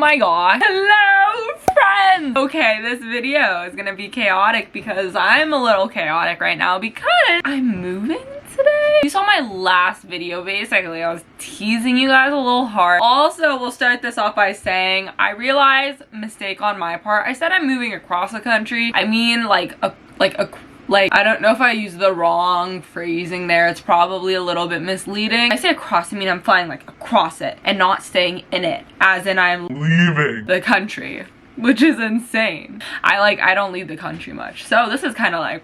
my god. Hello, friends. Okay, this video is gonna be chaotic because I'm a little chaotic right now because I'm moving today. You saw my last video, basically I was teasing you guys a little hard. Also, we'll start this off by saying I realized, mistake on my part, I said I'm moving across the country. I mean like I don't know if I used the wrong phrasing there. It's probably a little bit misleading. I say across, I mean I'm flying like across it and not staying in it, as in I'm leaving the country, which is insane. I don't leave the country much, so this is kind of like,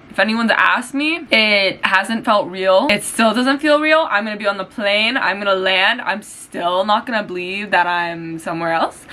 if anyone's asked me, it hasn't felt real. It still doesn't feel real. I'm gonna be on the plane, I'm gonna land, I'm still not gonna believe that I'm somewhere else,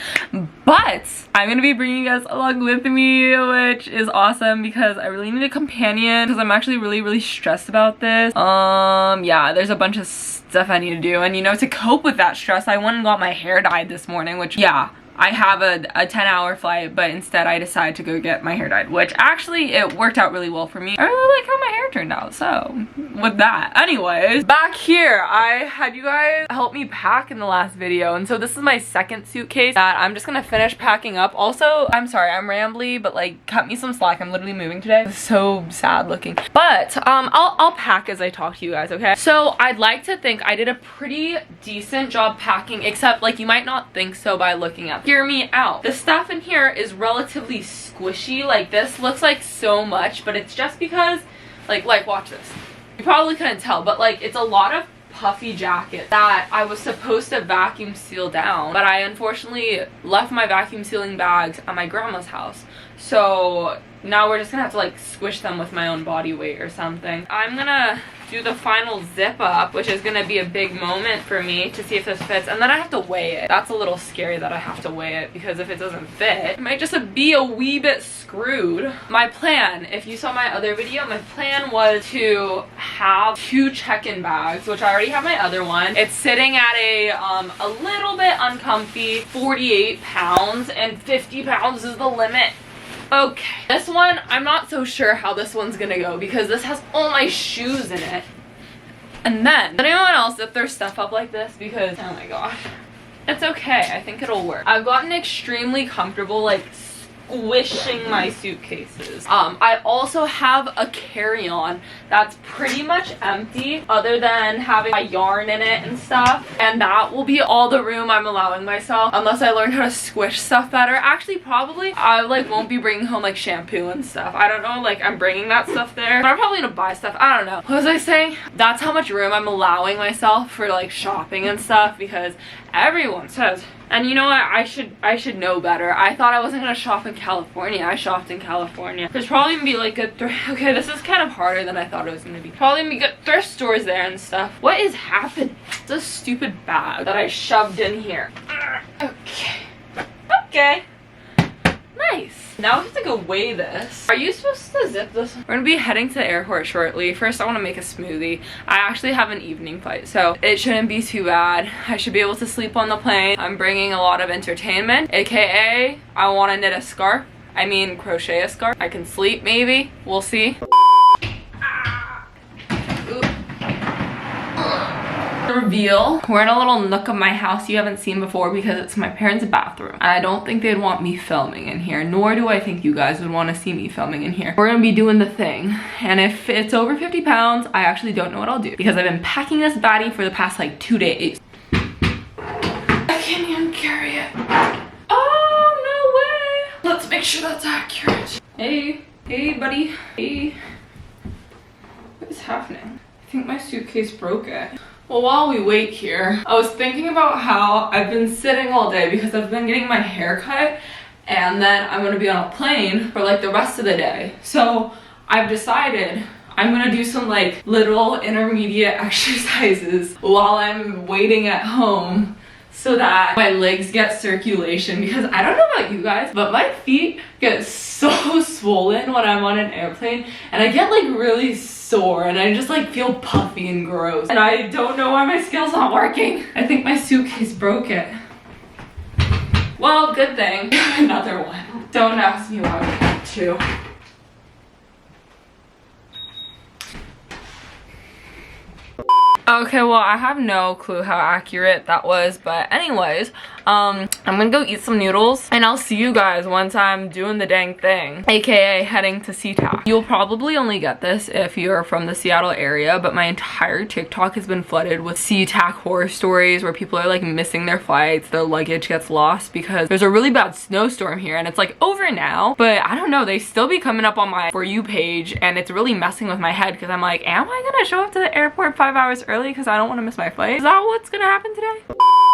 but I'm gonna be bringing you guys along with me, which is awesome because I really need a companion because I'm actually really stressed about this. Yeah, there's a bunch of stuff I need to do, and you know, to cope with that stress, I went and got my hair dyed this morning, which, yeah, I have a 10-hour flight, but instead I decided to go get my hair dyed, which actually it worked out really well for me. I really like how my hair turned out, so with that. Anyways, back here, I had you guys help me pack in the last video, and so this is my second suitcase that I'm just gonna finish packing up. Also, I'm sorry, I'm rambly, but like, cut me some slack. I'm literally moving today. It's so sad looking. But I'll pack as I talk to you guys, okay? So I'd like to think I did a pretty decent job packing, except like you might not think so by looking at. Hear me out. The stuff in here is relatively squishy. Like, this looks like so much, but it's just because like watch this. You probably couldn't tell, but like it's a lot of puffy jacket that I was supposed to vacuum seal down, but I unfortunately left my vacuum sealing bags at my grandma's house, so now we're just gonna have to like squish them with my own body weight or something. I'm gonna do the final zip up, which is gonna be a big moment for me to see if this fits, and then I have to weigh it. That's a little scary that I have to weigh it, because if it doesn't fit, it might just be a wee bit screwed. My plan, if you saw my other video, my plan was to have 2 check-in bags, which I already have my other one. It's sitting at a little bit uncomfy 48 pounds, and 50 pounds is the limit. Okay, this one, I'm not so sure how this one's gonna go because this has all my shoes in it. And then, anyone else zip their stuff up like this? Because, oh my gosh. It's okay, I think it'll work. I've gotten extremely comfortable like squishing my suitcases. I also have a carry-on that's pretty much empty other than having my yarn in it and stuff, and that will be all the room I'm allowing myself unless I learn how to squish stuff better. Actually, probably I like won't be bringing home like shampoo and stuff. I don't know, like I'm bringing that stuff there, but I'm probably gonna buy stuff. I don't know. What was I saying? That's how much room I'm allowing myself for like shopping and stuff, because everyone says, and you know what, I should know better. I thought I wasn't gonna shop in California. I shopped in California. There's probably gonna be like good okay, this is kind of harder than I thought it was gonna be. Probably gonna be good thrift stores there and stuff. What is happening? It's a stupid bag that I shoved in here. Okay. Okay. Nice. Now I have to go weigh this. Are you supposed to zip this? We're gonna be heading to the airport shortly. First, I want to make a smoothie. I actually have an evening flight, so it shouldn't be too bad. I should be able to sleep on the plane. I'm bringing a lot of entertainment, aka I want to knit a scarf. I mean, crochet a scarf. I can sleep, maybe. We'll see. Reveal. We're in a little nook of my house you haven't seen before because it's my parents' bathroom, and I don't think they'd want me filming in here, nor do I think you guys would want to see me filming in here. We're gonna be doing the thing, and if it's over 50 pounds, I actually don't know what I'll do because I've been packing this baddie for the past like 2 days. I can't even carry it. Oh, no way. Let's make sure that's accurate. Hey buddy, hey. What is happening? I think my suitcase broke it. Well, while we wait here, I was thinking about how I've been sitting all day because I've been getting my hair cut, and then I'm gonna be on a plane for like the rest of the day. So I've decided I'm gonna do some like little intermediate exercises while I'm waiting at home so that my legs get circulation, because I don't know about you guys, but my feet get so swollen when I'm on an airplane, and I get like really sore, and I just like feel puffy and gross, and I don't know why my scale's not working. I think my suitcase broke it. Well, good thing. Another one. Don't ask me why I had 2. Okay, well, I have no clue how accurate that was, but anyways, I'm gonna go eat some noodles, and I'll see you guys once I'm doing the dang thing, aka heading to SeaTac. You'll probably only get this if you're from the Seattle area, but my entire TikTok has been flooded with SeaTac horror stories where people are like missing their flights, their luggage gets lost because there's a really bad snowstorm here, and it's like over now, but I don't know, they still be coming up on my For You page, and it's really messing with my head because I'm like, am I gonna show up to the airport 5 hours early because I don't want to miss my flight? Is that what's gonna happen today?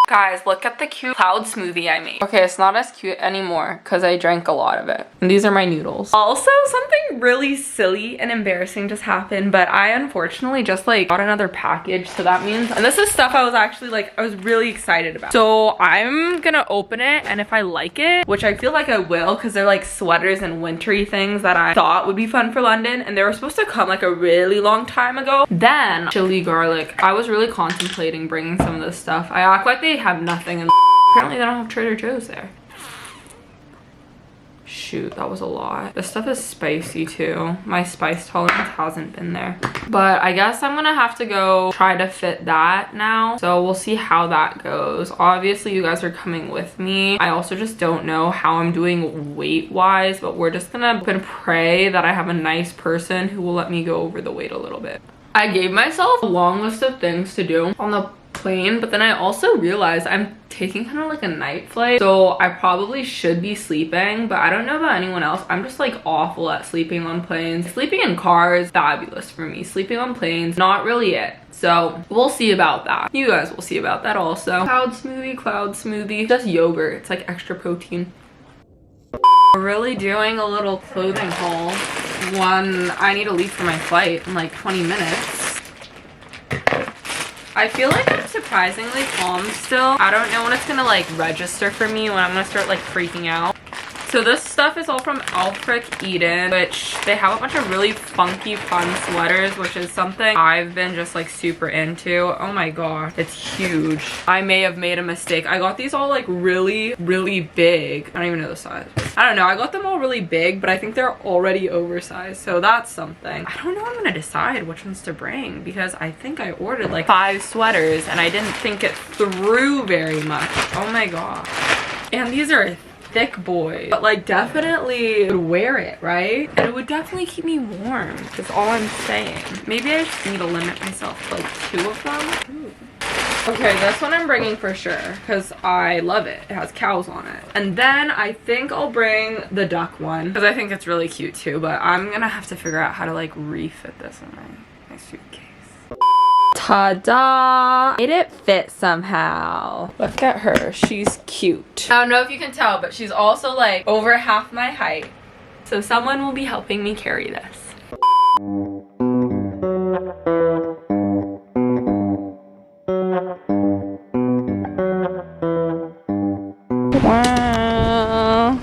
Guys, look at the cute cloud smoothie I made. Okay, it's not as cute anymore because I drank a lot of it. And these are my noodles. Also, something really silly and embarrassing just happened, but I unfortunately just like got another package. So that means, and this is stuff I was actually like, I was really excited about. So I'm gonna open it, and if I like it, which I feel like I will because they're like sweaters and wintry things that I thought would be fun for London, and they were supposed to come like a really long time ago. Then chili garlic. I was really contemplating bringing some of this stuff. I act like they have nothing, and apparently they don't have Trader Joe's there. Shoot, that was a lot. This stuff is spicy too. My spice tolerance hasn't been there, but I guess I'm gonna have to go try to fit that now, so we'll see how that goes. Obviously you guys are coming with me. I also just don't know how I'm doing weight wise, but we're just gonna pray that I have a nice person who will let me go over the weight a little bit. I gave myself a long list of things to do on the plane, but then I also realized I'm taking kind of like a night flight, so I probably should be sleeping, but I don't know about anyone else. I'm just like awful at sleeping on planes. Sleeping in cars, fabulous for me. Sleeping on planes, not really it. So we'll see about that. You guys will see about that also. Cloud smoothie, just yogurt. It's like extra protein. We're really doing a little clothing haul. One, I need to leave for my flight in like 20 minutes. I feel like I'm surprisingly calm still. I don't know when it's gonna like register for me, when I'm gonna start like freaking out. So this stuff is all from Alfric Eden, which they have a bunch of really funky fun sweaters, which is something I've been just like super into. Oh my gosh, it's huge. I may have made a mistake. I got these all like really big. I don't even know the size. I don't know, I got them all really big, but I think they're already oversized, so that's something. I don't know, I'm gonna decide which ones to bring because I think I ordered like 5 sweaters and I didn't think it through very much. Oh my god. And these are thick boys, but like definitely would wear it, right? And it would definitely keep me warm, is all I'm saying. Maybe I just need to limit myself to like 2 of them. Ooh. Okay, this one I'm bringing for sure because I love it. It has cows on it. And then I think I'll bring the duck one because I think it's really cute too, but I'm gonna have to figure out how to like refit this in my suitcase. Ta-da! Made it fit somehow. Look at her, she's cute. I don't know if you can tell, but she's also like over half my height. So someone will be helping me carry this. Wow.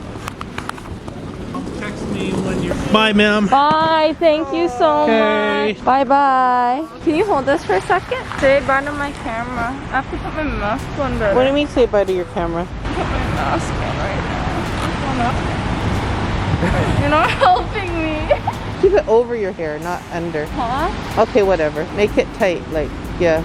Text me when you're... Bye, ma'am. Bye, thank you so much. Bye bye. Can you hold this for a second? Say bye to my camera. I have to put my mask on better. What do you mean say bye to your camera? Put my mask on right now. You're not helping me. Keep it over your hair, not under. Huh? Okay, whatever. Make it tight, like, yeah.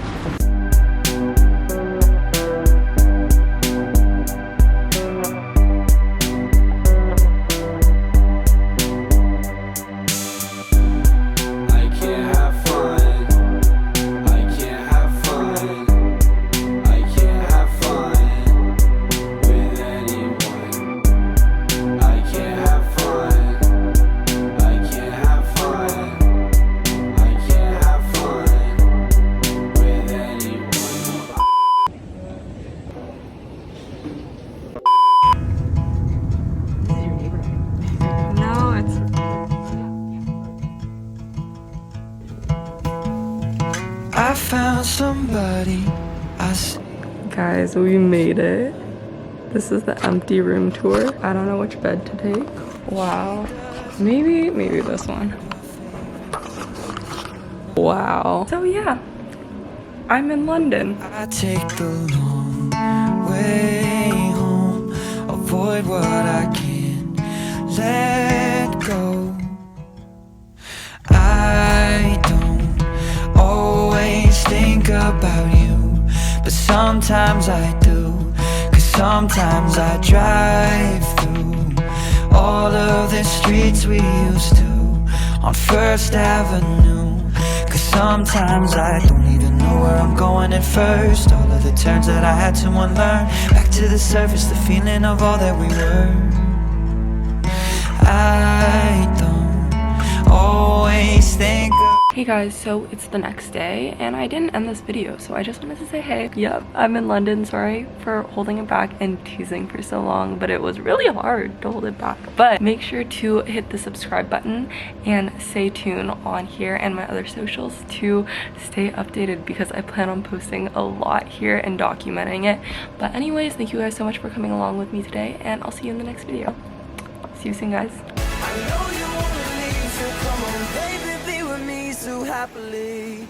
I found somebody I see. Guys, we made it. This is the empty room tour. I don't know which bed to take. Wow. Maybe this one. Wow. So yeah, I'm in London. I take the long way home, avoid what I can't let go. I don't always think of sometimes I do. Cause sometimes I drive through all of the streets we used to on First Avenue. Cause sometimes I don't even know where I'm going at first. All of the turns that I had to unlearn. Back to the surface, the feeling of all that we were. I don't always think of. Hey guys, so it's the next day and I didn't end this video, so I just wanted to say hey. Yep, I'm in London. Sorry for holding it back and teasing for so long, but it was really hard to hold it back. But make sure to hit the subscribe button and stay tuned on here and my other socials to stay updated, because I plan on posting a lot here and documenting it. But anyways, thank you guys so much for coming along with me today, and I'll see you in the next video. See you soon, guys. I know you wanna leave, so come on, baby, be with me so happily.